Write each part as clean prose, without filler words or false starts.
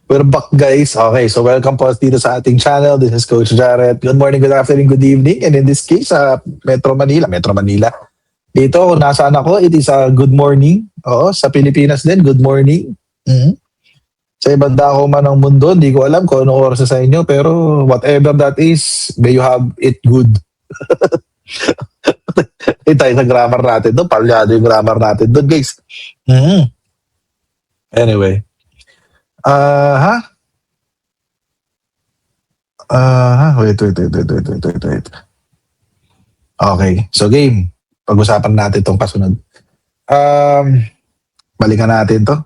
We're back, guys. Okay, so welcome po dito sa ating channel. This is Coach Jared. Good morning, good afternoon, good evening. And in this case, Metro Manila. Dito, kung nasaan ako, it is a good morning. Oo, sa Pilipinas din, good morning. Mhm. Sa ibang dako man ng mundo, hindi ko alam kung anong oras na sa inyo, pero whatever that is, may you have it good. Tayo sa grammar natin doon. Palyado yung grammar natin doon, guys. Mhm. Anyway. Wait. Okay. So, game. Pag-usapan natin itong kasunod. Balikan natin to.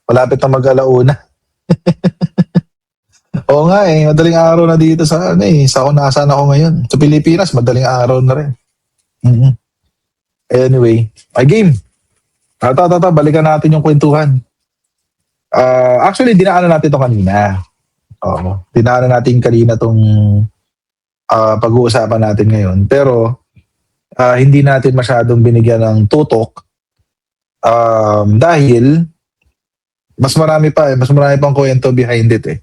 Malapit na mag-alauna. Oo nga madaling araw na dito sa kung nasaan ako ngayon. Sa Pilipinas, madaling araw na rin. Mhm. Anyway, game. Balikan natin yung kwentuhan. Actually, dinaanan natin ito kanina. Oo. Dinaanan natin kanina itong pag-uusapan natin ngayon. Pero, hindi natin masyadong binigyan ng tutok dahil mas marami pang kwento behind it eh.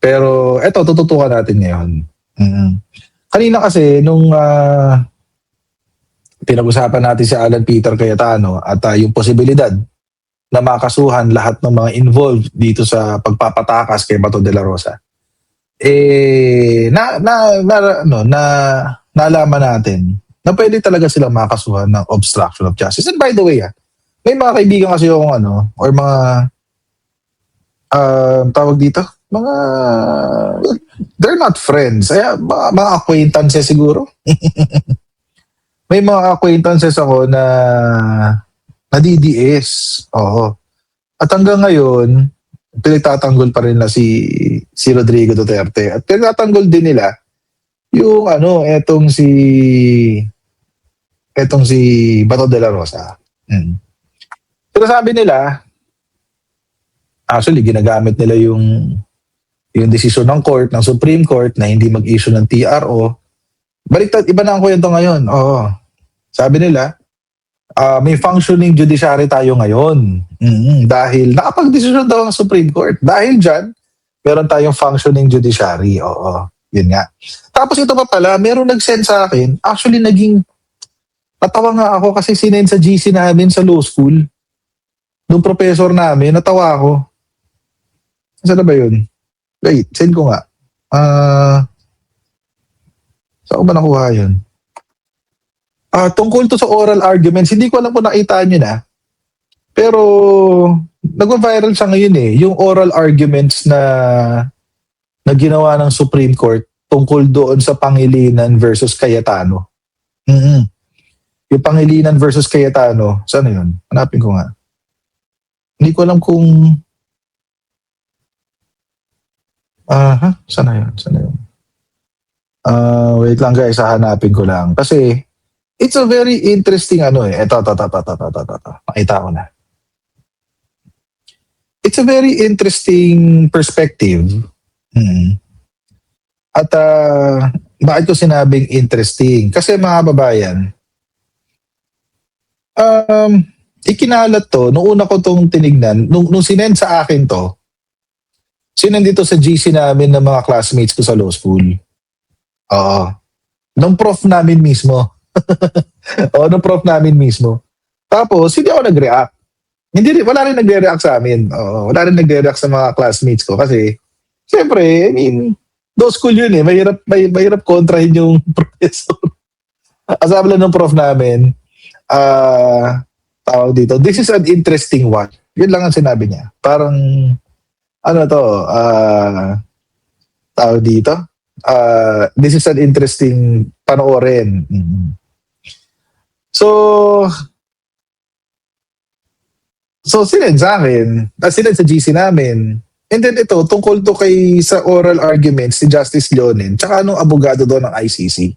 Pero, eto, tututukan natin ngayon. Kanina kasi, nung pinag-usapan natin si Alan Peter Cayetano at yung posibilidad na makasuhan lahat ng mga involved dito sa pagpapatakas kay Bato de la Rosa. Nalaman natin na pwede talaga silang makasuhan ng obstruction of justice. And by the way, may mga kaibigan kasi yung or mga tawag dito, they're not friends. Mga acquaintances siguro. May mga acquaintances ako na DDS. Oo. At hanggang ngayon, pinagtatanggol pa rin na si Rodrigo Duterte. At pinagtatanggol din nila yung etong si Bato de la Rosa. Pero sabi nila, actually ginagamit nila yung desisyon ng court, ng Supreme Court na hindi mag-issue ng TRO. Baliktad, iba na ang kwento ngayon. Oo. Sabi nila, may functioning judiciary tayo ngayon. Dahil nakapag-desisyon daw ang Supreme Court. Dahil dyan, meron tayong functioning judiciary. Oo. Yun nga. Tapos ito pa pala, meron nag-send sa akin. Actually, natawa nga ako kasi sinend sa GC namin sa law school. Nung professor namin, natawa ako. Saan na ba yun? Wait, send ko nga. Saan ko ba nakuha yun? Tungkol to sa oral arguments, hindi ko alam kung nakita nyo na. Pero, nag-viral siya ngayon yung oral arguments na ginawa ng Supreme Court tungkol doon sa Pangilinan versus Cayetano. Yung Pangilinan versus Cayetano, saan yun? Hanapin ko nga. Hindi ko alam kung... Saan na yun? Wait lang guys, hahanapin ko lang. Kasi, it's a very interesting Ito. Makita ko na. It's a very interesting perspective. At bakit ko sinabing interesting? Kasi mga babayan, ikinalat to, nung una ko tong tinignan, nung sinend sa akin to, sinend dito sa GC namin ng mga classmates ko sa law school. Oo. Nung prof namin mismo. Nung prof namin mismo. Tapos, hindi ako nag-react. Wala rin nagre-react sa amin. Wala rin nagre-react sa mga classmates ko kasi, siyempre, law school yun mahirap kontrahin yung professor. Sabi lang ng prof namin, tawag dito, this is an interesting one. Yun lang ang sinabi niya. Parang, tawag dito, this is an interesting panoorin. So sinend sa akin, sinend sa GC namin. And then ito, tungkol to sa oral arguments si Justice Leonen, tsaka anong abogado doon ng ICC.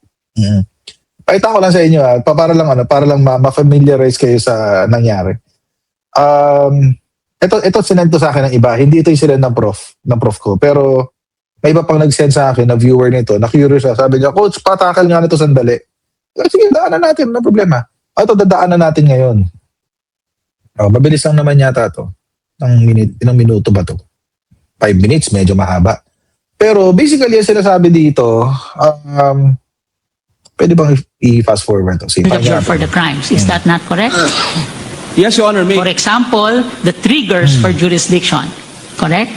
Pakita ko lang sa inyo para lang ma-familiarize kayo sa nangyari. Ito sinend to sa akin ng iba, hindi ito yung sinend ng prof ko, pero may iba pang nag-send sa akin na viewer nito, na curious siya. Sabi niya, Coach, patakal nga nito sandali. Sige, daanan natin, no problema. Ito, dadaanan natin ngayon. Mabilis lang naman yata to. Ilang minuto ba to? 5 minutes, medyo mahaba. Pero basically, ang sinasabi dito, pwede bang i-fast forward to? Sige, Observed for the crimes. Is that not correct? Yes, Your Honor. For example, the triggers for jurisdiction. Correct?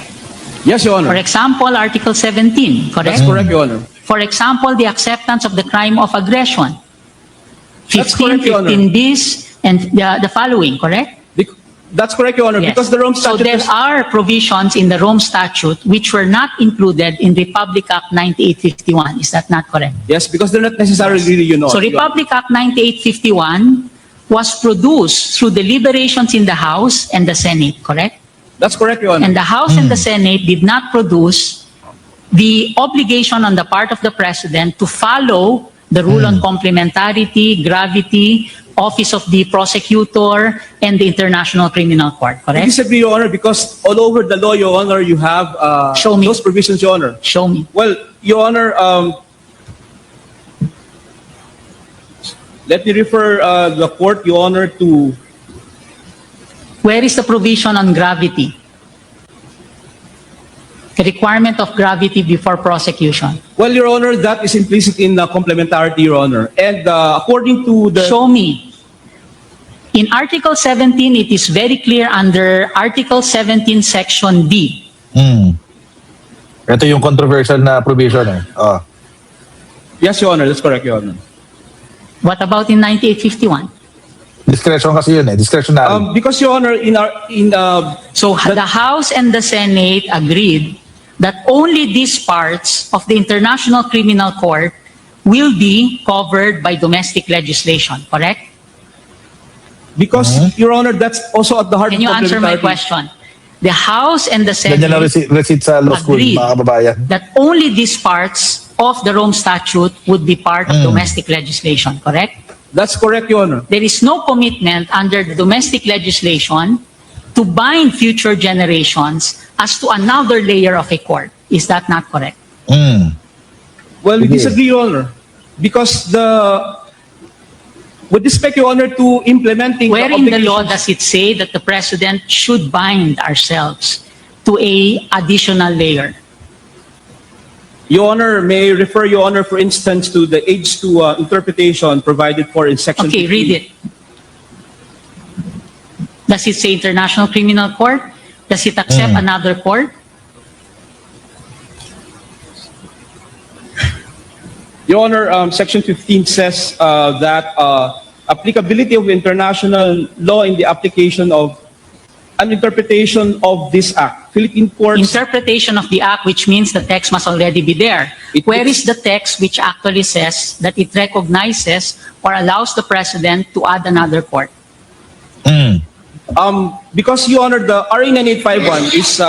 Yes, Your For Honor. example, Article 17. Correct? That's correct, Your Honor. For example, the acceptance of the crime of aggression. That's 15, correct, Your Honor. 15 bis, and the following, correct? That's correct, Your Honor, Yes. because the Rome So Statute there is... are provisions in the Rome Statute which were not included in Republic Act 9851. Is that not correct? Yes, because they're not necessarily, you know. So Republic Act 9851 was produced through deliberations in the House and the Senate, correct? That's correct, Your Honor. And the House and the Senate did not produce the obligation on the part of the President to follow the rule on complementarity, gravity, office of the prosecutor, and the International Criminal Court, I correct? disagree, Your Honor, because all over the law, Your Honor, you have Show me. those provisions, Your Honor. Show me. Well, Your Honor, let me refer the court, Your Honor, to... Where is the provision on gravity? The requirement of gravity before prosecution. Well, Your Honor, that is implicit in complementarity, Your Honor. And according to the... Show me. In Article 17, it is very clear under Article 17, Section D. Ito yung controversial na provision eh. Yes, Your Honor, that's correct, Your Honor. What about in 9851? Discretion kasi yun eh. Discretionary. Because, Your Honor, So the House and the Senate agreed that only these parts of the International Criminal Court will be covered by domestic legislation, correct? because, Your Honor, that's also at the heart Can you of answer my complementarity. question? The House and the Ganyan ang Senate receipt sa law school, agreed mga kababayan. that only these parts of the Rome Statute would be part of domestic legislation, correct? That's correct, Your Honor. There is no commitment under the domestic legislation to bind future generations as to another layer of a court. Is that not correct? Well, we Sige. disagree, Your Honor. Because with respect, Your Honor, to implementing Where in the law obligations- does it say that the President should bind ourselves to a additional layer? Your Honor, may I refer, Your Honor, for instance, to the age to interpretation provided for in Section Okay, 15. read it. Does it say International Criminal Court? Does it accept another court? Your Honor, Section 15 says that applicability of international law in the application of an interpretation of this act. Philippine courts, Interpretation of the act, which means the text must already be there. It- Where is the text which actually says that it recognizes or allows the President to add another court? because, Your Honor, the RA 9851 is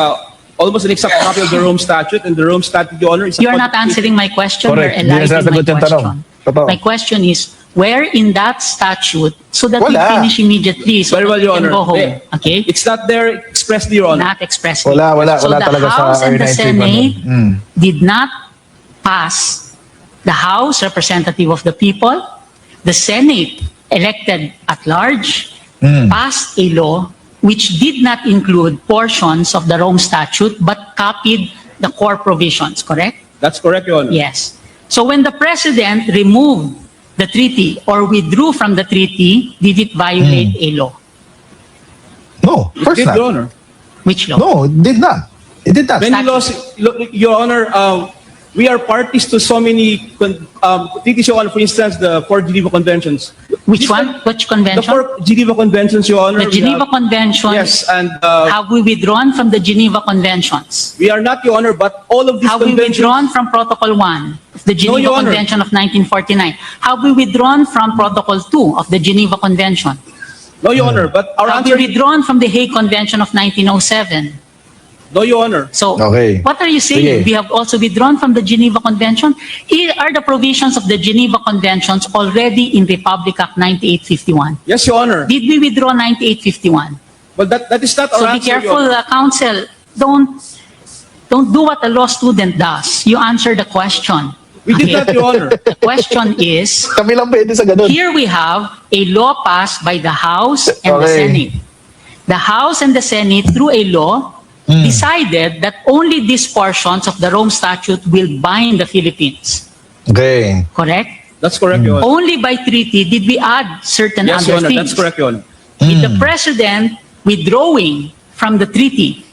almost an exact copy of the Rome Statute, and the Rome Statute, Your Honor, is a You are not codification- answering my question. Correct. You're Hindi na eliding my sinasagot yung tanong. question. Totoo. My question is, where in that statute, so that we Wala. finish immediately, so Very well, that we Your can Honor. go home, Eh, okay? It's not there expressly, Your Honor. Not expressly. Wala So the talaga sa House and the R931. Senate did not pass. The House, representative of the people, the Senate, elected at large, passed a law which did not include portions of the Rome Statute but copied the core provisions, correct? That's correct, Your Honor. Yes. So when the President removed the treaty or withdrew from the treaty, did it violate a law? No, of It course did, not. Your Honor. Which law? No, it did not. It did not. Many laws, Your Honor, we are parties to so many treaties, Your Honor. For instance, the four Geneva Conventions. Which one? Which The convention? four Geneva Conventions, Your Honor. The we Geneva have- Convention. Yes, and Have we withdrawn from the Geneva Conventions? we are not, Your Honor, but all of these Have we conventions. withdrawn from Protocol 1 of the Geneva Your Honor. Convention of 1949? Have we withdrawn from Protocol 2 of the Geneva Convention? No, Your Honor, but our Have we answer is withdrawn from the Hague Convention of 1907? no, Your Honor. So, Okay. what are you saying? Sige. We have also withdrawn from the Geneva Convention? Are the provisions of the Geneva Conventions already in Republic Act 9851? Yes, Your Honor. Did we withdraw 9851? But that is not our So be answer, Your careful, Honor. counsel. Don't do what a law student does. You answer the question. We did Okay? not, Your Honor. The question is, Kami lang pwede sa ganun. here we have a law passed by the House and the Okay. Senate. the House and the Senate, through a law, decided that only these portions of the Rome Statute will bind the Philippines. Okay. Correct? That's correct, Your Honor. Only by treaty did we add certain Yes, Your other Honor. things. That's correct, Your Honor. With the President withdrawing from the treaty,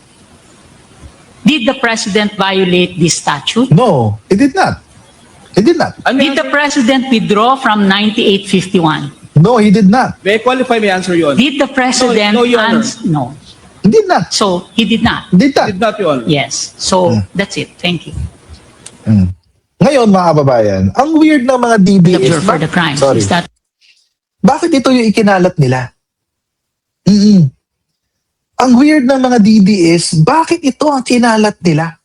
did the President violate this statute? No, he did not. He did not. And Did the President withdraw from 9851? No, he did not. may I qualify my answer, Your Honor? Did the President... No, Your Honor. No. He did not. So, he did not. Did not. Did not, Your Honor. Yes. So, that's it. Thank you. Ngayon, mga kababayan, ang weird ng mga The DDS... observer for the crime. Sorry. Is that Bakit ito yung ikinalat nila? Ang weird ng mga DDS, bakit ito ang kinalat nila?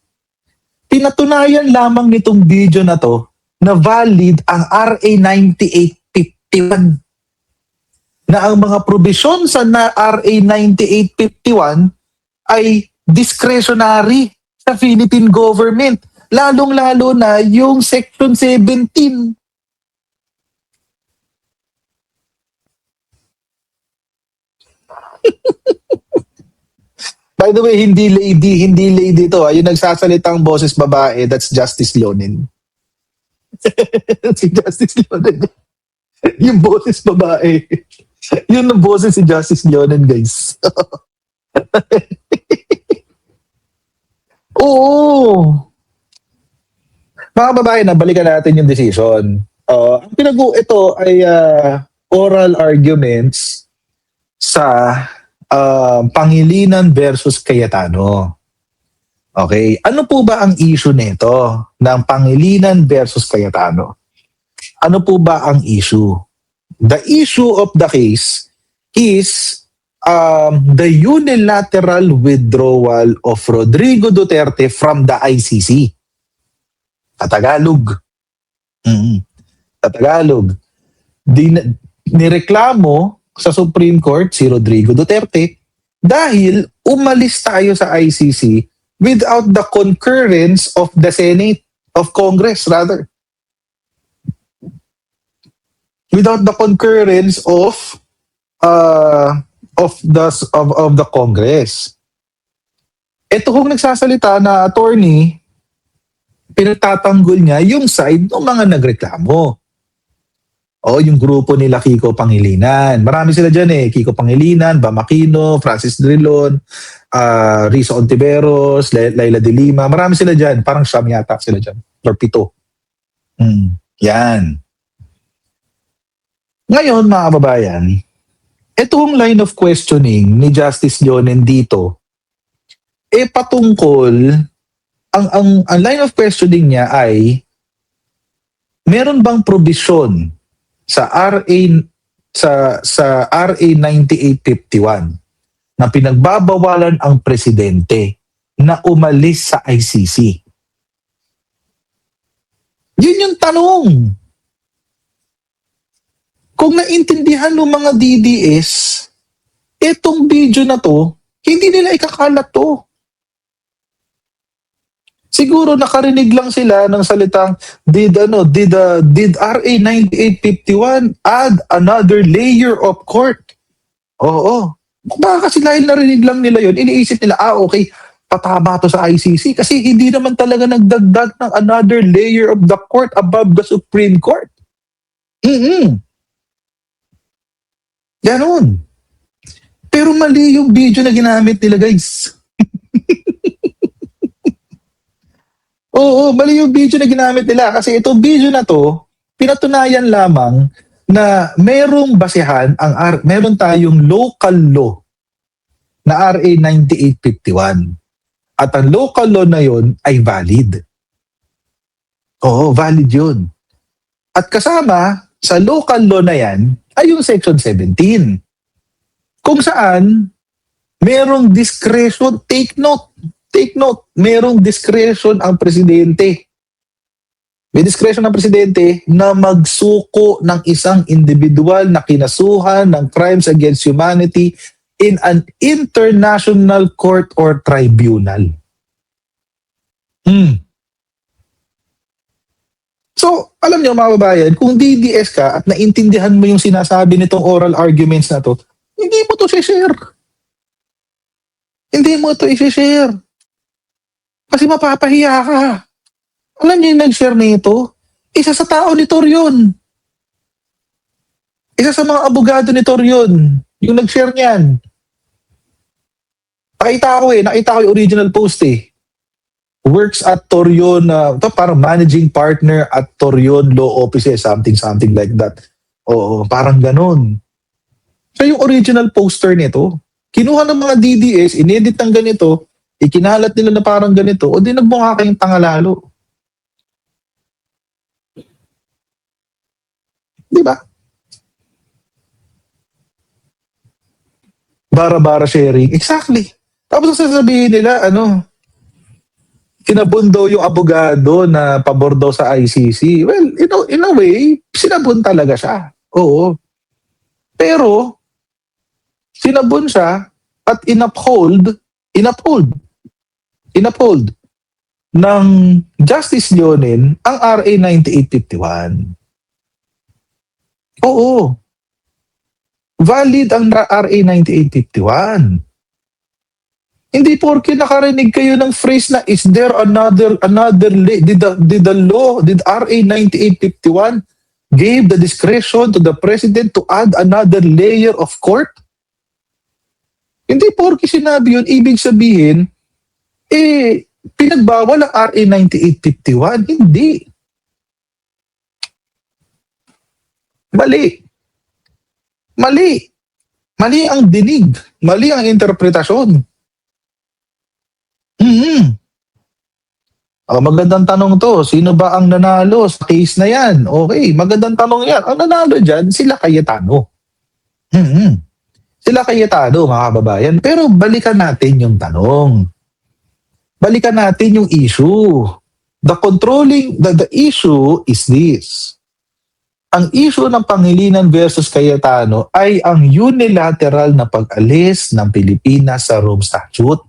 Pinatunayan lamang nitong video na to na valid ang RA 9851. Na ang mga probisyon sa RA 9851 ay discretionary sa Philippine government. Lalong-lalo na yung Section 17. By the way, hindi lady to. Yung nagsasalitang boses babae, that's Justice Leonin. Si Justice Leonin. Yung boses babae. Yun ang boses si Justice Leonin, guys. Oo. Mga babae, balikan natin yung decision. Ang ito ay oral arguments sa Pangilinan versus Cayetano. Okay, ano po ba ang issue nito ng Pangilinan versus Cayetano? Ano po ba ang issue? The issue of the case is the unilateral withdrawal of Rodrigo Duterte from the ICC. Tagalog. Tagalog. Nireklamo sa Supreme Court si Rodrigo Duterte dahil umalis tayo sa ICC without the concurrence of the Senate, of Congress rather. Without the concurrence of the Congress. Ito kung nagsasalita na attorney, pinagtatanggol niya yung side ng mga nagreklamo. O, yung grupo nila Kiko Pangilinan. Marami sila dyan eh. Kiko Pangilinan, Bam Aquino, Francis Drilon, Risa Ontiveros, Laila de Lima. Marami sila dyan. Parang siyam yata sila dyan. Or 7. Yan. Ngayon, mga kababayan, itong line of questioning ni Justice Leonen dito, patungkol, ang line of questioning niya ay, meron bang probisyon sa RA 9851 na pinagbabawalan ang presidente na umalis sa ICC? Yun yung tanong. Kung naintindihan ng mga DDS, itong video na to, hindi nila ikakalat to. Siguro nakarinig lang sila ng salitang did RA 9851 add another layer of court? Oo. Baka kasi dahil narinig lang nila yon, iniisip nila, okay, patama to sa ICC kasi hindi naman talaga nagdagdag ng another layer of the court above the Supreme Court. Ganon. Pero mali yung video na ginamit nila, guys. Oo, mali yung video na ginamit nila kasi itong video na to, pinatunayan lamang na merong basehan, meron tayong local law na RA 9851. At ang local law na yon ay valid. Oo, valid yun. At kasama sa local law na yan ay yung Section 17. Kung saan merong discretion, take note, merong discretion ang presidente. May discretion ang presidente na magsuko ng isang individual na kinasuhan ng crimes against humanity in an international court or tribunal. So, alam niyo mga babayan, kung DDS ka at naintindihan mo yung sinasabi nitong oral arguments na to, hindi mo to share. Hindi mo ito i-share. Kasi mapapahiya ka. Alam niyo yung nag-share nito? Isa sa tao ni Tor yun. Isa sa mga abogado ni Tor yun. Yung nag-share niyan. Nakita ko yung original post eh. Works at Torion, parang managing partner at Torion Law Offices, something like that. Oo, parang ganun. So yung original poster nito, kinuha ng mga DDS, inedit ng ganito, ikinalat nila na parang ganito, o di nagbunga kayong tangalalo. Di ba? Bara-bara sharing. Exactly. Tapos ang sasabihin nila, kinabun daw yung abogado na pabor daw sa ICC. Well, in a way, sinabun talaga siya. Oo. Pero, sinabun siya at inuphold ng Justice Leonin ang RA 9851. Oo. Valid ang RA 9851. Hindi porke nakarinig kayo ng phrase na is there another did RA 9851 gave the discretion to the president to add another layer of court? Hindi porke sinabi yun, ibig sabihin pinagbawal ang RA 9851. Hindi. Mali ang dinig, mali ang interpretasyon. Magandang tanong to. Sino ba ang nanalo sa case na yan? Okay, magandang tanong yan. Ang nanalo dyan, sila Cayetano. Sila Cayetano, mga kababayan. Pero balikan natin yung tanong. Balikan natin yung issue. The issue is this. Ang issue ng Pangilinan versus Cayetano ay ang unilateral na pag-alis ng Pilipinas sa Rome Statute,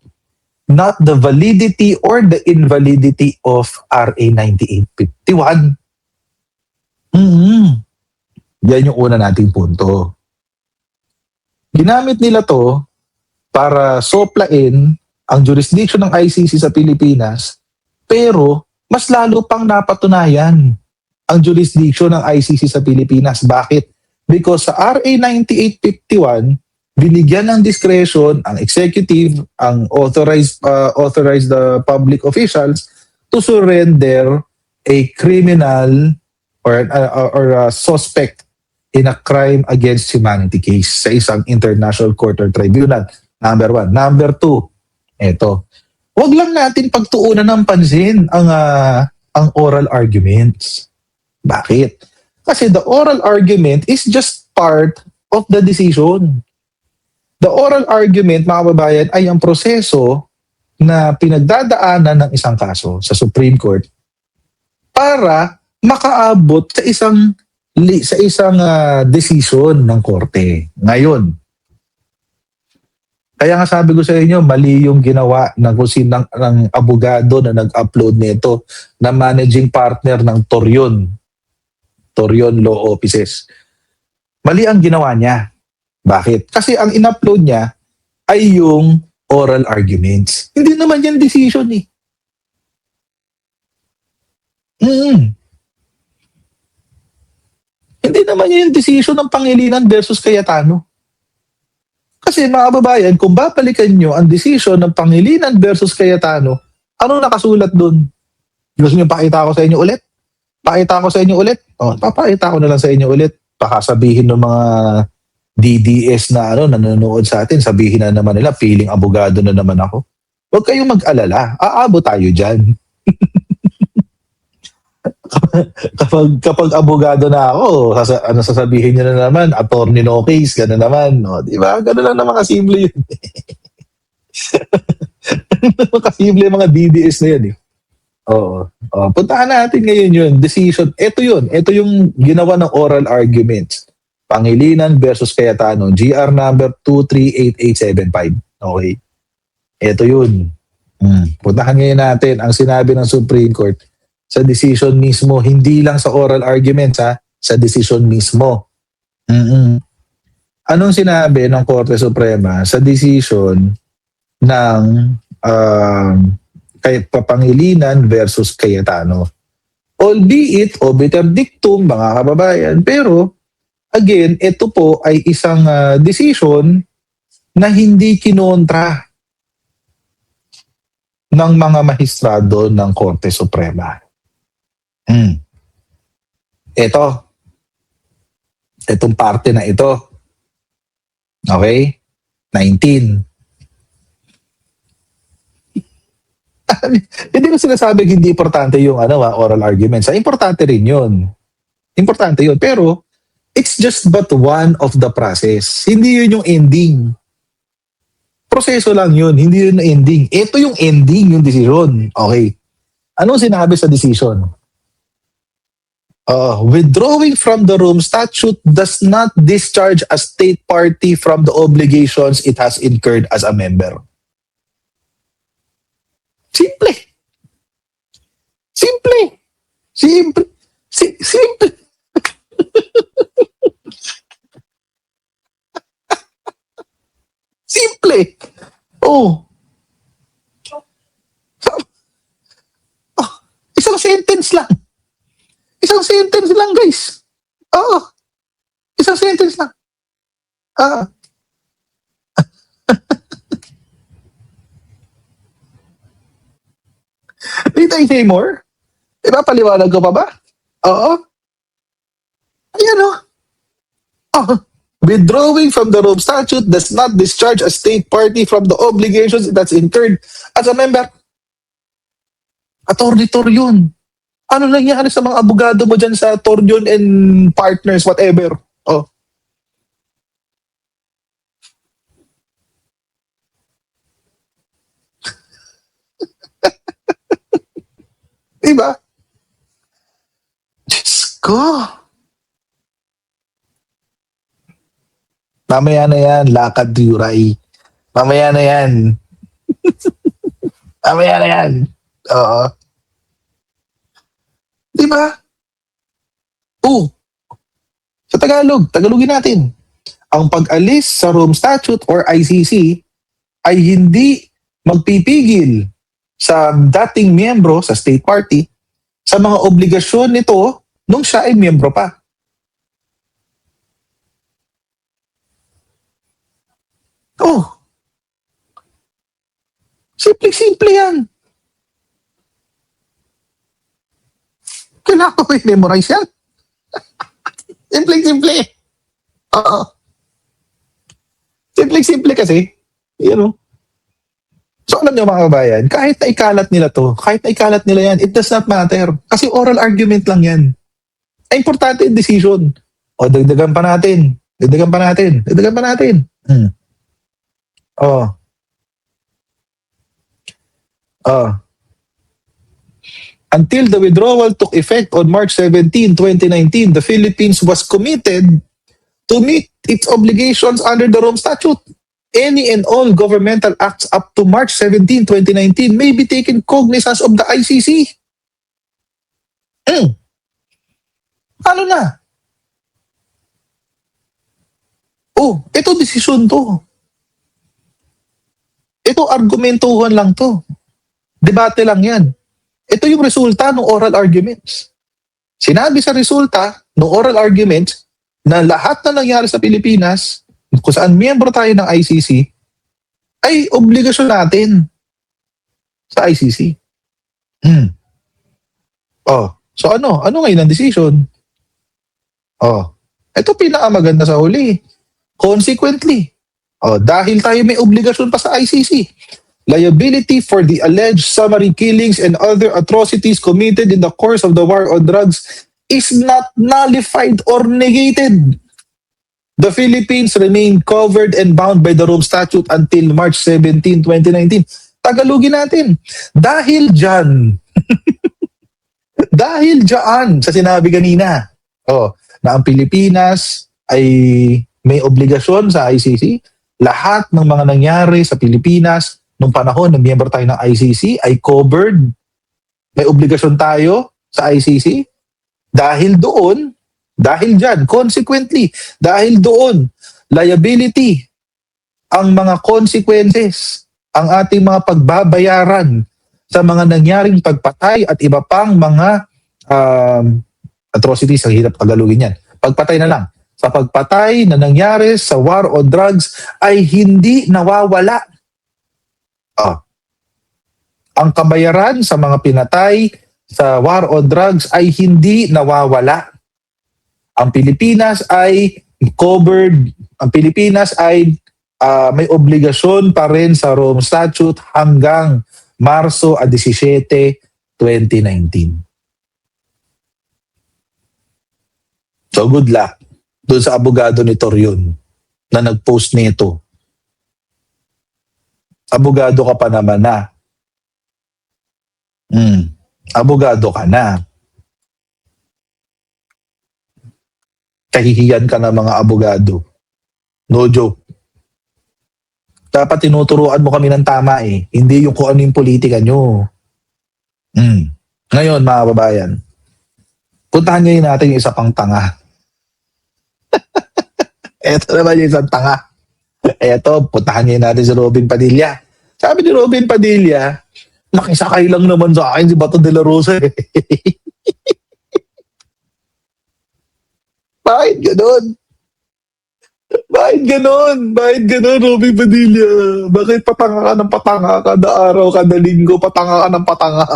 not the validity or the invalidity of RA 9851. Yan yung una nating punto. Ginamit nila to para soplain ang jurisdiction ng ICC sa Pilipinas, pero mas lalo pang napatunayan ang jurisdiction ng ICC sa Pilipinas. Bakit? Because sa RA 9851, binigyan ng discretion ang executive, ang authorized the public officials to surrender a criminal or a suspect in a crime against humanity case sa isang international court or tribunal. Number 1. Number 2, eto. Huwag lang natin pagtuunan ng pansin ang oral arguments. Bakit? Kasi the oral argument is just part of the decision. The oral argument, mga kababayan, ay ang proseso na pinagdadaanan ng isang kaso sa Supreme Court para makaabot sa isang decision ng korte. Ngayon, kaya nga sabi ko sa inyo, mali yung ginawa ng ng abogado na nag-upload nito na managing partner ng Torion Law Offices. Mali ang ginawa niya. Bakit? Kasi ang in-upload niya ay yung oral arguments. Hindi naman yan decision eh. Hindi naman yan decision ng Pangilinan versus Cayetano. Kasi mga kababayan, kung babalikan nyo ang decision ng Pangilinan versus Cayetano, ano nakasulat dun? Gusto nyo pakita ko sa inyo ulit? Pakita ko sa inyo ulit? Papakita ko na lang sa inyo ulit. Baka sabihin ng mga DDS na nanonood sa atin, sabihin na naman nila, feeling abogado na naman ako. Huwag kayong mag-alala. Aabot tayo dyan. kapag abogado na ako, sasabihin niyo na naman, attorney no case, gano'n naman. No? Diba? Gano'n lang naman kasimple yun. Kasimple yung mga DDS na yun. Oo. Puntahan natin ngayon yun. Decision. Ito yun. Ito yung ginawa ng oral arguments. Pangilinan versus Cayetano. GR number 238875. Okay. Ito yun. Puntahan ngayon natin ang sinabi ng Supreme Court sa decision mismo. Hindi lang sa oral arguments, sa decision mismo. Anong sinabi ng Korte Suprema sa decision ng kay Papangilinan versus Cayetano. Albeit, obiter dictum, mga kababayan, pero again, ito po ay isang decision na hindi kinontra ng mga mahistrado ng Korte Suprema. Itong parte na ito. Okay? 19. Hindi ko sinasabing hindi importante yung oral arguments. Importante rin yun. Importante yun. Pero, it's just but one of the process. Hindi yun yung ending. Proseso lang yun. Hindi yun yung ending. Ito yung ending, yung decision. Okay. Anong sinabi sa decision? Withdrawing from the room statute does not discharge a state party from the obligations it has incurred as a member. Simple. Simple. Simple. Simple. Simple. Oh. Isang sentence lang. Isang sentence lang, guys. Oo. Isang sentence lang. Did I say more? Diba, paliwanag ko pa ba? Oo. Ayan o. Withdrawing from the Rome Statute does not discharge a state party from the obligations that's incurred as a member. Attorney Torion. Ano nangyari sa mga abogado mo dyan sa Torion and partners, whatever? Oh. Diba? Diyos ko. Mamaya na yan, lakad yuray. Mamaya na yan. Mamaya na yan. Oo. Diba? Sa Tagalogin natin. Ang pag-alis sa Rome Statute or ICC ay hindi magpipigil sa dating miyembro sa state party sa mga obligasyon nito nung siya ay miyembro pa. Simple yan. Kailangan ko i-memorize yan. Simple. Oo. Simple kasi. So alam niyo mga kabayan, kahit na ikalat nila to, kahit na ikalat nila yan, it does not matter. Kasi oral argument lang yan. Ay, importante yung decision. Dagdagan pa natin. Until the withdrawal took effect on March 17, 2019, the Philippines was committed to meet its obligations under the Rome Statute. Any and all governmental acts up to March 17, 2019 may be taken cognizance of the ICC. Ano na? Ito desisyon to. Ito argumentuhan lang to. Debate lang yan. Ito yung resulta ng oral arguments. Sinabi sa resulta ng oral arguments na lahat na nangyari sa Pilipinas, kung saan miyembro tayo ng ICC, ay obligasyon natin sa ICC. So ano? Ano ngayon ang decision? Ito pinakamaganda sa huli. Consequently, dahil tayo may obligasyon pa sa ICC, liability for the alleged summary killings and other atrocities committed in the course of the war on drugs is not nullified or negated. The Philippines remain covered and bound by the Rome Statute until March 17, 2019. Tagalogin natin. Dahil dyan, dahil dyan sa sinabi kanina, na ang Pilipinas ay may obligasyon sa ICC, lahat ng mga nangyari sa Pilipinas nung panahon na miyembro tayo ng ICC ay covered. May obligasyon tayo sa ICC. Dahil doon, dahil dyan, consequently, dahil doon, liability, ang mga consequences ang ating mga pagbabayaran sa mga nangyaring pagpatay at iba pang mga atrocities, ang hirap tagalogin yan. Pagpatay na lang. Sa pagpatay na nangyari sa war on drugs ay hindi nawawala. Ang kabayaran sa mga pinatay sa war on drugs ay hindi nawawala. Ang Pilipinas ay covered, ang Pilipinas ay may obligasyon pa rin sa Rome Statute hanggang Marso 17, 2019. So good luck doon sa abogado ni Torion na nag-post nito. Abogado ka pa naman na. Abogado ka na. Kahihiyan ka ng mga abogado. No joke. Dapat tinuturuan mo kami ng tama eh. Hindi yung kung ano yung politika nyo. Ngayon, mga kababayan, puntahan ngayon natin yung isa pang tanga. Eto naman yung isang tanga. Eto, puntahan ngayon natin si Robin Padilla. Sabi ni Robin Padilla, nakisakay lang naman sa akin si Bato de la Rosa eh. Bakit ganun? Bakit ganon? Bakit ganon, Robin Padilla? Bakit patanga ka ng patanga kada araw, kada linggo, patanga ka ng patanga?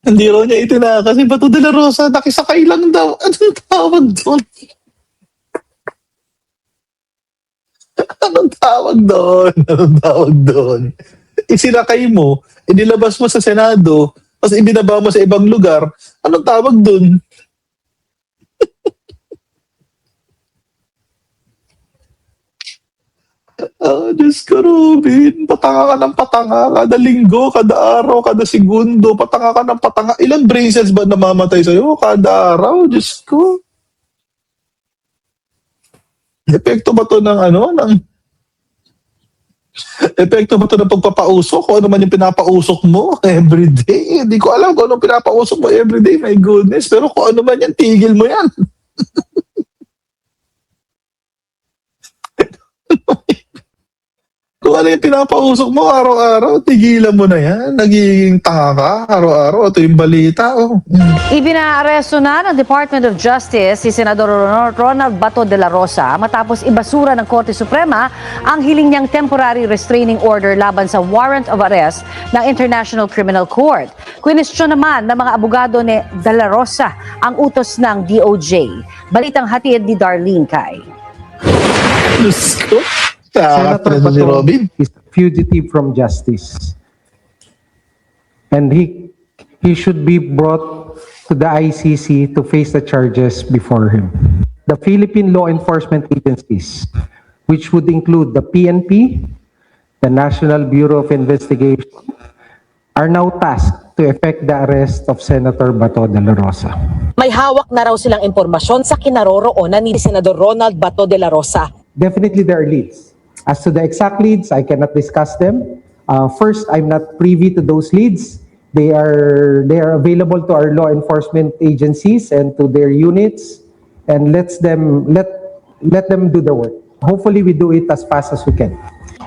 Hindi raw niya itinaka si Bato de la Rosa, nakisakay lang daw. Anong tawag doon? Anong tawag doon? Anong tawag doon? Isinakay mo, inilabas mo sa Senado, tapos ibinaba mo sa ibang lugar, anong tawag dun? Diyos ko, Robin. Patanga ka ng patanga. Kada linggo, kada araw, kada segundo, patanga ka ng patanga. Ilang braces ba namamatay sa'yo? Kada araw, Diyos ko. Epekto ba to ng epekto ba ito ng pagpapausok? Kung ano man yung pinapausok mo everyday? Hindi ko alam kung anong pinapausok mo everyday. My goodness. Pero kung ano man yan, tigil mo yan. Kung ano yung pinapausok mo araw-araw, tigilan mo na yan. Nagiging tanga ka araw-araw. Ito yung balita. Ibinaaresto na ng Department of Justice si Senador Ronald Bato de la Rosa matapos ibasura ng Korte Suprema ang hiling niyang temporary restraining order laban sa warrant of arrest ng International Criminal Court. Kwinestyon naman ng mga abogado ni de la Rosa ang utos ng DOJ. Balitang hatid ni Darlene Kai. Diyos ko. Senator Si Bato Robin. is a fugitive from justice. And he should be brought to the ICC to face the charges before him. The Philippine law enforcement agencies, which would include the PNP, the National Bureau of Investigation, are now tasked to effect the arrest of Senator Bato de la Rosa. May hawak na raw silang impormasyon sa kinaroroonan ni Senador Ronald Bato de la Rosa. Definitely there are leads. As to the exact leads, I cannot discuss them. First, I'm not privy to those leads. They are available to our law enforcement agencies and to their units, and let them do the work. Hopefully, we do it as fast as we can.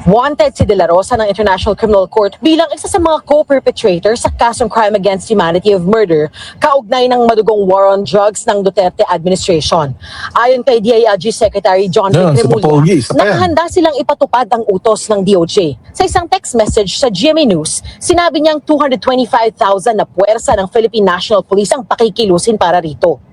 Wanted si De La Rosa ng International Criminal Court bilang isa sa mga co-perpetrators sa kasong crime against humanity of murder kaugnay ng madugong war on drugs ng Duterte administration. Ayon kay DILG Secretary John Yan, Vic sa Pogi, Remulla, isa pa yan. nakahanda silang ipatupad ang utos ng DOJ. Sa isang text message sa GMA News, sinabi niyang 225,000 na puwersa ng Philippine National Police ang pakikilusin para rito.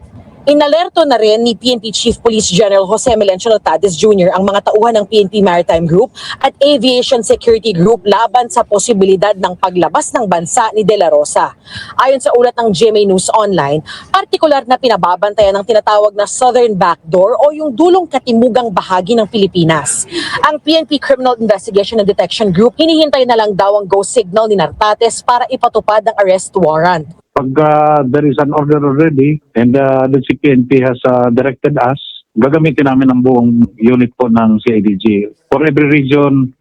Inalerto na rin ni PNP Chief Police General Jose Melencio Notades Jr. ang mga tauhan ng PNP Maritime Group at Aviation Security Group laban sa posibilidad ng paglabas ng bansa ni De La Rosa. Ayon sa ulat ng GMA News Online, partikular na pinababantayan ng tinatawag na Southern Backdoor o yung dulong katimugang bahagi ng Pilipinas. Ang PNP Criminal Investigation and Detection Group hinihintay na lang daw ang go signal ni Nartates para ipatupad ang arrest warrant. Pag there is an order already and the CPNP has directed us, gagamitin namin ang buong unit po ng CIDG. For every region,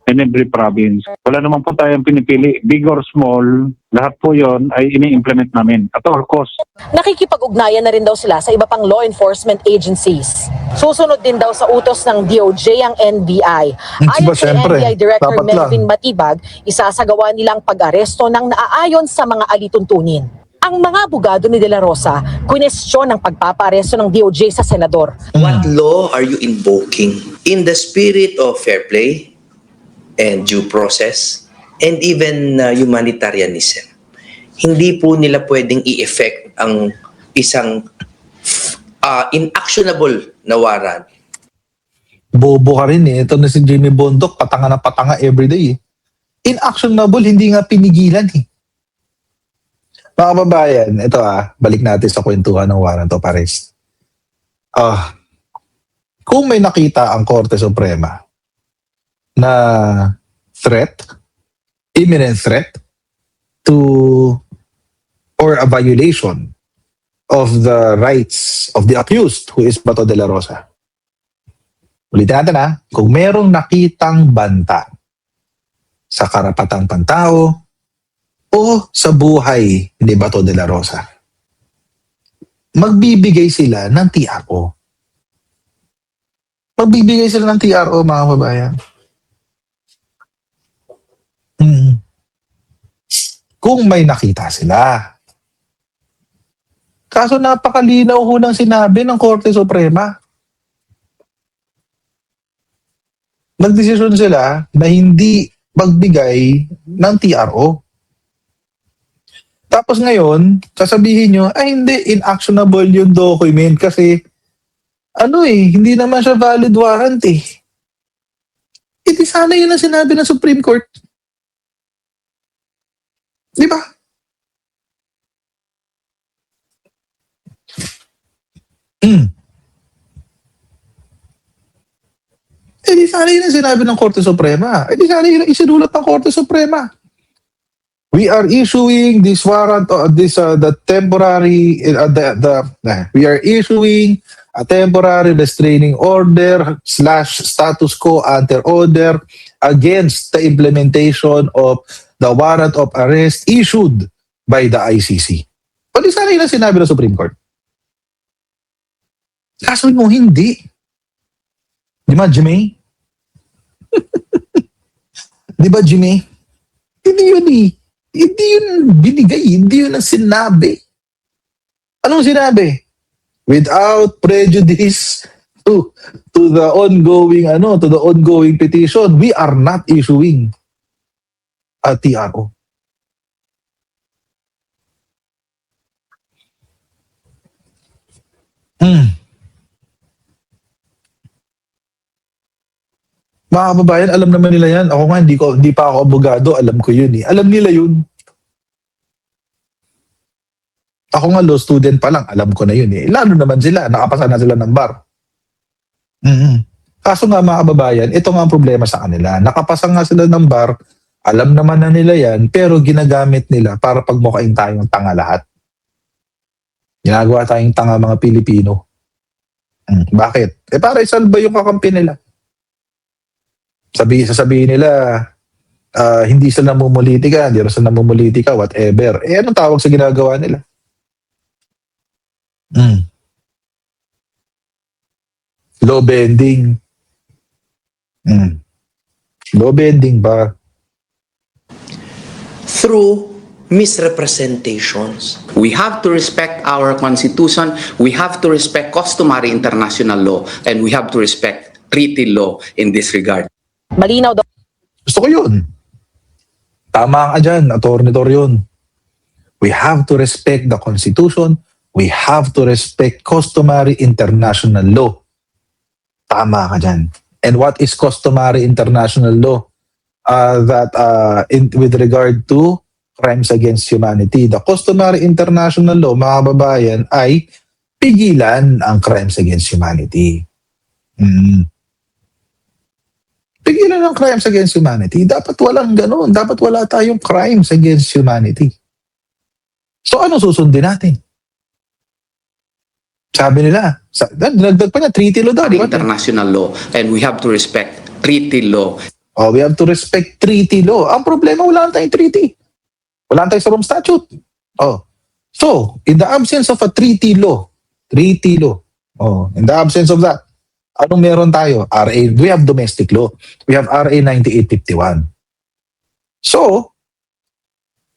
in every province. Wala naman po tayong pinipili, big or small, lahat po yon ay ini-implement namin at all cost. Nakikipag-ugnayan na rin daw sila sa iba pang law enforcement agencies. Susunod din daw sa utos ng DOJ ang NBI. Ayon kay Siyempre, NBI Director dapat lang. Melvin Matibag, isasagawa nilang pag-aresto ng naaayon sa mga alituntunin. Ang mga abogado ni De La Rosa, kwinestyon ang pagpapaaresto ng DOJ sa senador. What law are you invoking? In the spirit of fair play and due process and even humanitarianism, hindi po nila pwedeng i-effect ang isang inactionable na warrant. Bobo ka rin eh. Ito na si Jimmy Bondoc, patanga na patanga everyday eh. Inactionable, hindi nga pinigilan eh. Mga kababayan, ito balik natin sa kwentuhan ng warrant of arrest. Kung may nakita ang Korte Suprema na threat, imminent threat to or a violation of the rights of the accused who is Bato de la Rosa. Ulitin natin kung merong nakitang banta sa karapatang pantao o sa buhay ni Bato de la Rosa, magbibigay sila ng TRO. Magbibigay sila ng TRO, mga kababayan. Kung may nakita sila. Kaso napakalinaw ho ng sinabi ng Korte Suprema. Nagdesisyon sila na hindi magbigay ng TRO. Tapos ngayon, sasabihin nyo, hindi, inactionable yung document kasi hindi naman siya valid warrant eh. Di sana yun ang sinabi ng Supreme Court. Di ba? Di sana yun ang sinabi ng Korte Suprema. Di sana yun ang isinulat ng Korte Suprema. We are issuing this warrant, the temporary, we are issuing a temporary restraining order / status quo ante order against the implementation of the warrant of arrest issued by the ICC. O di sana yun ang sinabi ng Supreme Court. Kaso mo hindi. Di ba, Jimmy? Di ba, Jimmy? Hindi yun eh. Hindi yun binigay. Hindi yun ang sinabi. Anong sinabi? Without prejudice to the ongoing petition, we are not issuing a TRO. Mga kababayan, alam naman nila yan. Ako nga, hindi pa ako abogado, alam ko yun eh. Alam nila yun. Ako nga law student pa lang, alam ko na yun eh. Lalo naman sila, nakapasa na sila ng bar. Kaso nga mga kababayan, ito nga ang problema sa kanila. Nakapasa nga sila ng bar, alam naman na nila yan, pero ginagamit nila para pagmukain tayong tanga lahat. Ginagawa tayong tanga mga Pilipino. Bakit? Para isalba yung kakampi nila. Sasabihin nila, hindi sila namumulitika, hindi sila namumulitika, whatever. Anong tawag sa ginagawa nila? Law bending. Law bending ba? Through misrepresentations. We have to respect our constitution, we have to respect customary international law, and we have to respect treaty law in this regard. Malinaw daw Gusto ko yun. Tama ka dyan, Atty. Torion. We have to respect the Constitution. We have to respect customary international law. Tama ka dyan. And what is customary international law? With regard to crimes against humanity. The customary international law, mga kababayan, ay pigilan ang crimes against humanity. Pigilan ang crimes against humanity. Dapat walang ganun. Dapat wala tayong crimes against humanity. So ano susundin natin? Sabi nila, dinagdag pa niya, treaty law daw. Di ba? International law, and we have to respect treaty law. Oh, we have to respect treaty law. Ang problema, wala tayong treaty. Wala tayong sa Rome Statute. Oh. So, in the absence of a treaty law, oh, in the absence of that, anong meron tayo? RA, we have domestic law. We have RA 9851. So,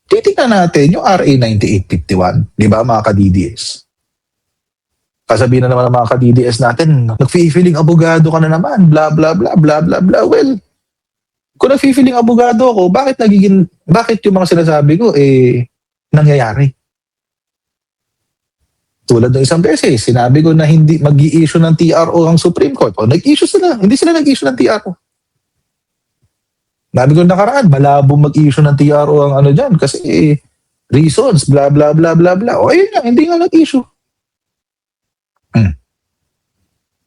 titignan natin yung RA 9851. Di ba, mga ka-DDS? Kasabihin na naman ng mga ka-DDS natin, nag-feeling abogado ka na naman, blah, blah, blah, blah, blah, blah. Well, kung nag-feeling abogado ako, bakit yung mga sinasabi ko, nangyayari? Tulad ng isang beses, sinabi ko na hindi mag-i-issue ng TRO ang Supreme Court. O, nag-issue sila. Hindi sila nag-issue ng TRO. Sabi ko nakaraan, malabo mag-issue ng TRO ang ano dyan kasi reasons, blah, blah, blah, blah, blah. O, ayun nga, hindi nga nag-issue.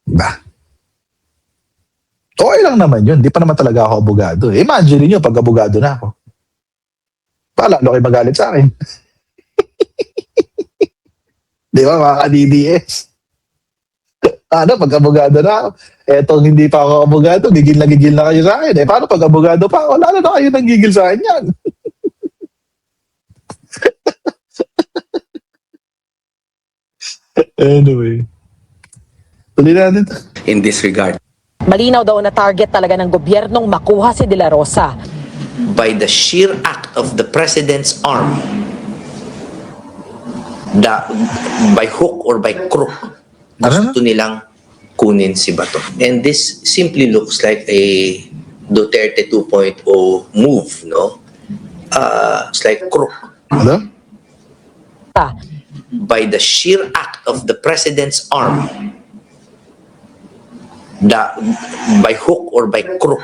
Diba? Okay lang naman yun. Di pa naman talaga ako abogado. Imagine niyo pag abogado na ako. Palalo kayo magalit sa akin. Di ba, mga ka-DDS? Ano, pag abogado na ako, etong hindi pa ako abogado, gigil na kayo sa akin. Paano pag abogado pa ako? Lalo na kayo nang gigil sa akin yan. Anyway. Tuloy natin to. In this regard, Malinaw daw na target talaga ng gobyernong makuha si De La Rosa. by the sheer act of the president's arm, by hook or by crook, gusto nilang kunin si Bato. And this simply looks like a Duterte 2.0 move, no? It's like crook. Ano? By the sheer act of the president's arm, by hook or by crook,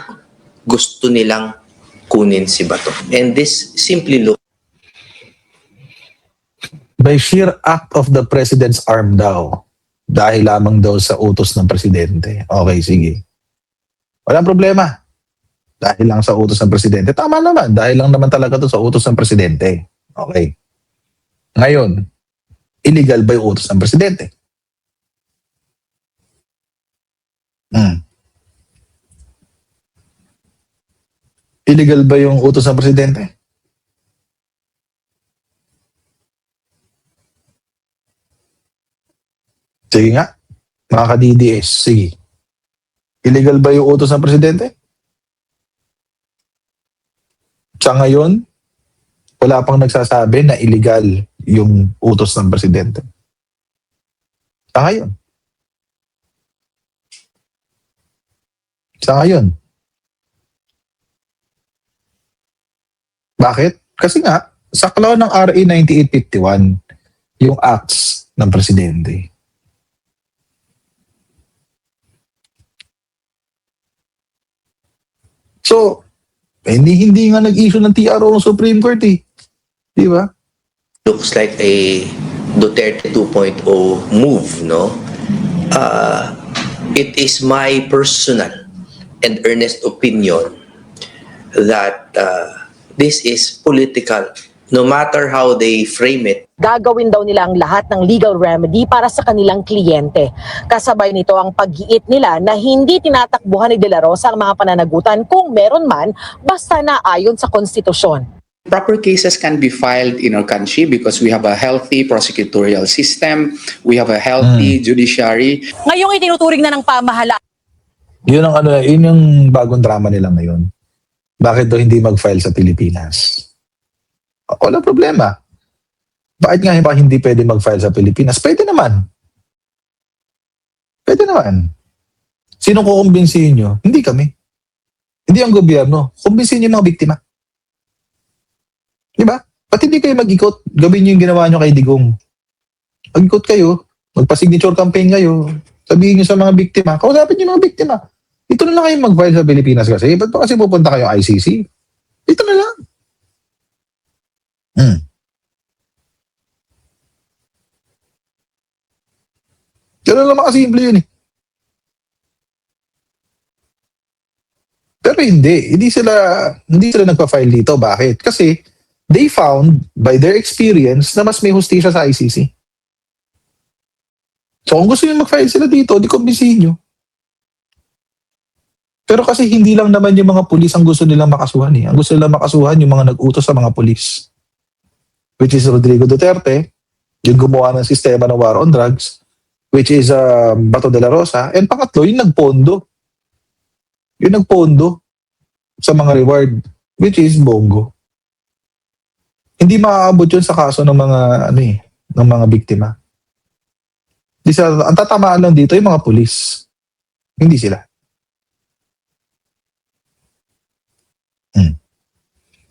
gusto nilang kunin si Bato. And this simply looks By sheer act of the president's arm daw. Dahil lamang daw sa utos ng presidente. Okay, sige. Walang problema. Dahil lang sa utos ng presidente. Tama naman. Dahil lang naman talaga to sa utos ng presidente. Okay. Ngayon, illegal ba yung utos ng presidente? Illegal ba yung utos ng presidente? Sige nga, mga ka-DDS, sige. Illegal ba yung utos ng presidente? Sa ngayon, wala pang nagsasabi na illegal yung utos ng presidente. Sa ngayon. Sa ngayon. Bakit? Kasi nga, sa klaw ng RA 9851, yung acts ng presidente. So, hindi nga nag-issue ng TRO ng Supreme Court eh. Di ba? looks like a Duterte 2.0 move, no? It is my personal and earnest opinion that this is political, no matter how they frame it. Gagawin daw nila ang lahat ng legal remedy para sa kanilang kliyente. Kasabay nito ang pag-iit nila na hindi tinatakbuhan ni De La Rosa ang mga pananagutan kung meron man, basta na ayon sa konstitusyon. Proper cases can be filed in our country because we have a healthy prosecutorial system, we have a healthy judiciary. Ngayong itinuturing na ng pamahalaan Yun yung bagong drama nila ngayon. Bakit daw hindi mag-file sa Pilipinas? Wala problema. Bakit nga hindi pwede mag-file sa Pilipinas? Pwede naman. Pwede naman. Sino kukumbinsihin nyo? Hindi kami. Hindi ang gobyerno. Kumbinsihin nyo yung mga biktima. Di ba? Ba't hindi kayo mag-ikot? Gawin nyo yung ginawa nyo kay Digong. Mag-ikot kayo. Magpa-signature campaign kayo. Sabihin nyo sa mga biktima. Kausapin nyo yung mga biktima. Dito na lang kayo mag-file sa Pilipinas kasi. Ba't pa kasi pupunta kayo ICC? Dito na lang. Ganun lang makasimple yun eh. Pero hindi sila nagpa-file dito. Bakit? Kasi they found by their experience na mas may hustisya sa ICC. So kung gusto nyo mag-file sila dito, di kumbinsihin nyo. Pero kasi hindi lang naman yung mga pulis ang gusto nilang makasuhan eh. Ang gusto nilang makasuhan yung mga nag-utos sa mga pulis. Which is Rodrigo Duterte, yung gumawa ng sistema ng war on drugs, which is Bato de la Rosa, and pangatlo, yung nagpondo. Yung nagpondo sa mga reward, which is Bongo. Hindi maaabot yun sa kaso ng mga ng mga biktima. Ang tatamaan lang dito yung mga pulis. Hindi sila.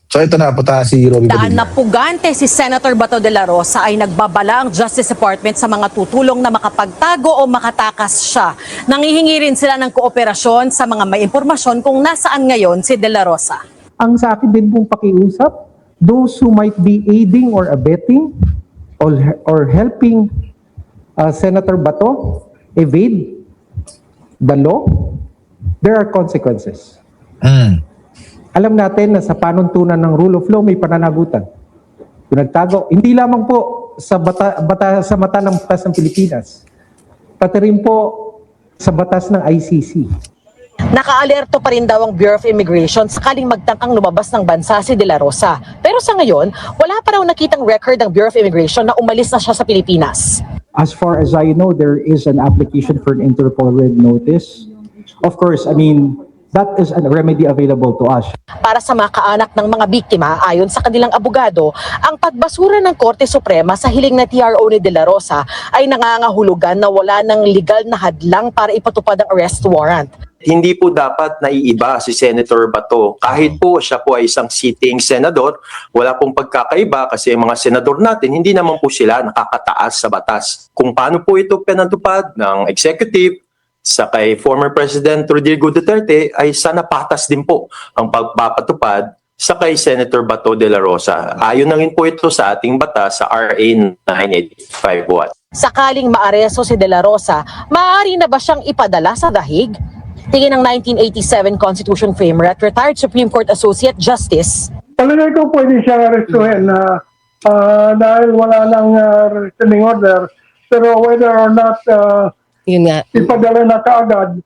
So ito na, punta si Robby Daan Padilla. na pugante si Senator Bato de la Rosa ay nagbabala ang Justice Department sa mga tutulong na makapagtago o makatakas siya. Nangihingi rin sila ng kooperasyon sa mga may impormasyon kung nasaan ngayon si de la Rosa. Ang sa akin din pong pakiusap, those who might be aiding or abetting or helping Senator Bato evade the law, there are consequences. Alam natin na sa panuntunan ng rule of law may pananagutan. Kung nagtago, hindi lamang po sa sa mata ng batas ng Pilipinas, pati rin po sa batas ng ICC. Nakaalerto pa rin daw ang Bureau of Immigration sakaling magtangkang lumabas ng bansa si de la Rosa. Pero sa ngayon, wala pa raw nakitang record ng Bureau of Immigration na umalis na siya sa Pilipinas. As far as I know, there is an application for an Interpol Red Notice. Of course, I mean, that is a remedy available to us. Para sa mga kaanak ng mga biktima, ayon sa kanilang abogado, ang pagbasura ng Korte Suprema sa hiling na TRO ni de la Rosa ay nangangahulugan na wala ng legal na hadlang para ipatupad ang arrest warrant. Hindi po dapat naiiba si Senator Bato. Kahit po siya po ay isang sitting senador, wala pong pagkakaiba kasi ang mga senador natin, hindi naman po sila nakakataas sa batas. Kung paano po ito pinatupad ng executive, sa kay former President Rodrigo Duterte ay sana patas din po ang pagpapatupad sa kay Senator Bato de la Rosa. Ayon na rin po ito sa ating batas sa RA 9851. Sakaling maaresto si de la Rosa, maaari na ba siyang ipadala sa dahig? Tingin ng 1987 Constitution framer at retired Supreme Court Associate Justice. Palagay ko pwede siyang arestuhin dahil wala nang restraining order. Pero whether or not Yun nga. ipadala na kaagad,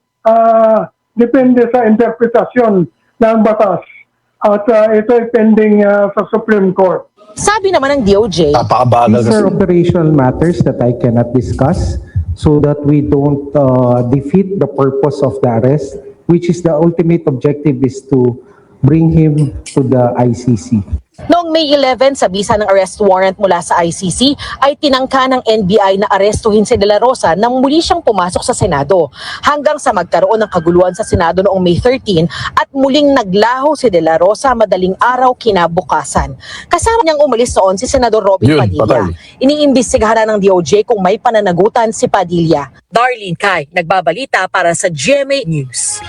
depende sa interpretasyon ng batas. At ito ay pending sa Supreme Court. Sabi naman ng DOJ, Napakabagal These kasi. are operational matters that I cannot discuss so that we don't defeat the purpose of the arrest, which is the ultimate objective is to bring him to the ICC. noong May 11 sa bisa ng arrest warrant mula sa ICC ay tinangka ng NBI na arestuhin si de la Rosa nang muli siyang pumasok sa Senado hanggang sa magkaroon ng kaguluhan sa Senado noong May 13 at muling naglaho si de la Rosa madaling araw kinabukasan. Kasama niyang umalis noon si Senador Robby Yun, Padilla. patay. Iniimbestigahan ng DOJ kung may pananagutan si Padilla. Darlene Kai, nagbabalita para sa GMA News.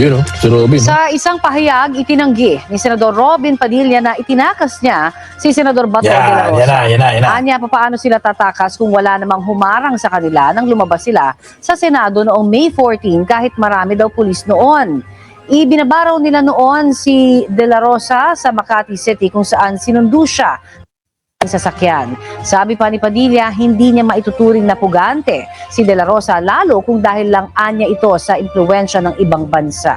Yun si Robin. Sa isang pahayag, itinanggi ni Senador Robin Padilla na itinakas niya si Senador Bato de la Rosa. Yan na. Anya, paano sila tatakas kung wala namang humarang sa kanila nang lumabas sila sa Senado noong May 14 kahit marami daw pulis noon. Ibinabaraw nila noon si de la Rosa sa Makati City kung saan sinundo siya ng sasakyan. Sabi pa ni Padilla, hindi niya maituturing na pugante si de la Rosa lalo kung dahil lang anya ito sa impluwensya ng ibang bansa.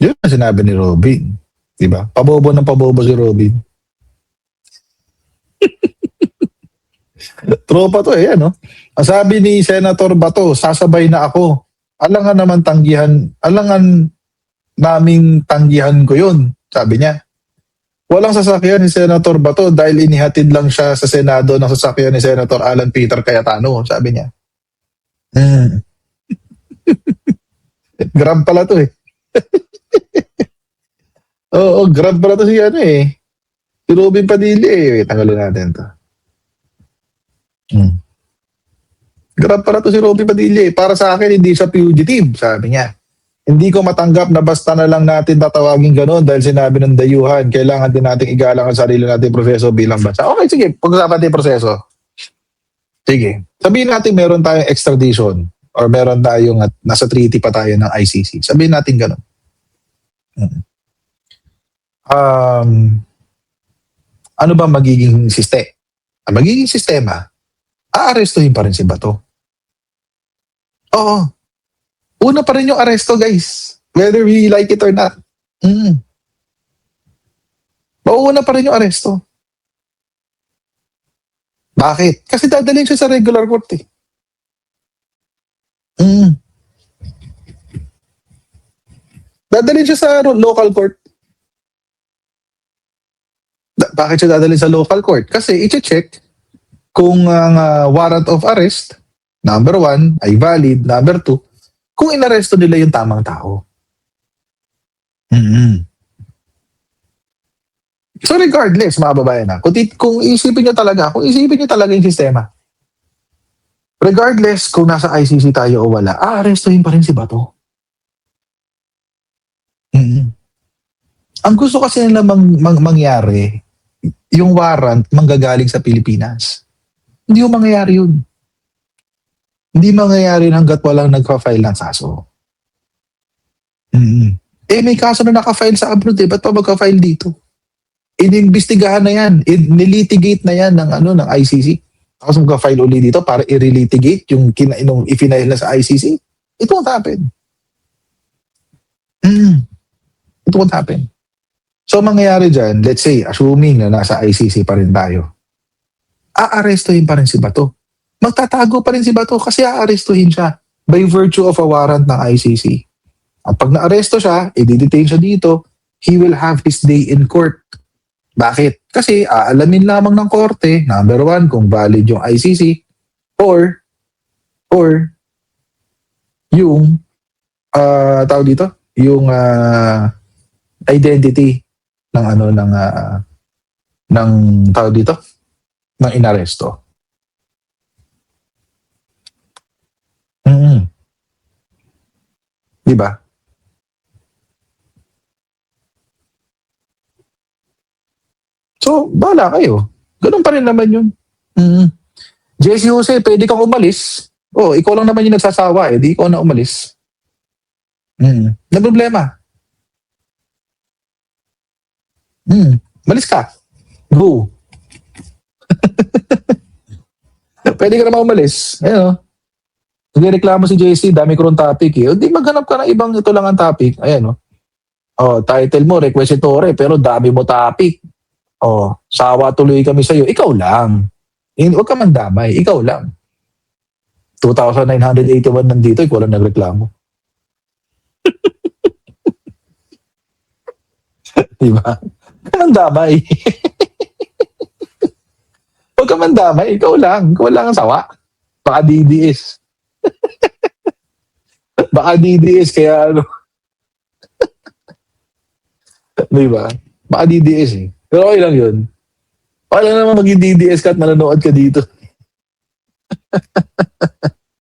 Yun ang sinabi ni Robin. Diba? Pabobo ng pabobo si Robin. Tropa to ano? Ang sabi ni Senator Bato, sasabay na ako. Alangan naming tanggihan ko yun, sabi niya. Walang sasakyan ni Senator Bato dahil inihatid lang siya sa Senado ng sasakyan ni Senator Alan Peter Cayetano, sabi niya. Grab pala to Oo, grab pala to si si Robin Padilla Wait, tanggalin natin to. Grab pala to si Robin Padilla Para sa akin, hindi siya fugitive, sabi niya. Hindi ko matanggap na basta na lang natin tatawagin gano'n dahil sinabi ng dayuhan, kailangan din natin igalang ang sarili natin proseso bilang bansa. Okay, sige, pag-usapan natin yung proseso. Sige. Sabihin natin meron tayong extradition or meron tayong nasa treaty pa tayo ng ICC. Sabihin natin gano'n. Ano ba magiging sistema? Ang magiging sistema, aarestuhin pa rin si Bato. Oo. Una pa rin yung aresto, guys. Whether we like it or not. Mauuna pa rin yung aresto. Bakit? Kasi dadalhin siya sa regular court eh. Dadalhin siya sa local court. Bakit siya dadalhin sa local court? Kasi i-check kung ang warrant of arrest, number 1, ay valid, number 2, kung inaresto nila yung tamang tao. So regardless, mga babayan na, kung isipin nyo talaga yung sistema, regardless kung nasa ICC tayo o wala, aarestuhin pa rin si Bato. Ang gusto kasi nila mangyari, yung warrant manggagaling sa Pilipinas. Hindi yung mangyayari yun. Hindi mangyayari hanggat walang nagpa-file ng kaso. May kaso na naka-file sa abroad eh. Ba't pa magka-file dito? Inimbestigahan na yan. Nilitigate na yan ng ICC. Tapos magka-file uli dito para i-relitigate yung i-file na sa ICC. It won't happen. It won't happen. So mangyayari dyan, let's say, assuming na nasa ICC pa rin tayo, aarestuhin pa rin si Bato. Magtatago pa rin si Bato kasi aarestuhin siya by virtue of a warrant ng ICC. At pag na-aresto siya, i-detain siya dito, he will have his day in court. Bakit? Kasi aalamin lamang ng korte, number 1, kung valid yung ICC, or yung tawag dito, yung identity ng tawag dito, ng inaresto. Diba? So, bahala kayo. Ganun pa rin naman yun. Jesse Jose, pwede kang umalis. Ikaw lang naman yung nagsasawa eh. Di ikaw na umalis. Na problema. Malis ka. Go. Pwede ka naman umalis. Ayun o. Nagreklamo si JC, dami ko rin topic eh. Di maghanap ka ng ibang ito lang ang topic. Ayan o. Title mo, requesitore, pero dami mo topic. Sawa tuloy kami sa'yo. Ikaw lang. Huwag ka mandamay. Ikaw lang. 2,981 nandito, ikaw lang nagreklamo. Diba? Huwag ka mandamay. Huwag ka mandamay. Ikaw lang. Ikaw lang ang sawa. Baka DDS. Baka DDS kaya ano. Diba? Baka DDS eh. Pero okay lang yun. Okay lang naman maging DDS ka at manonood ka dito.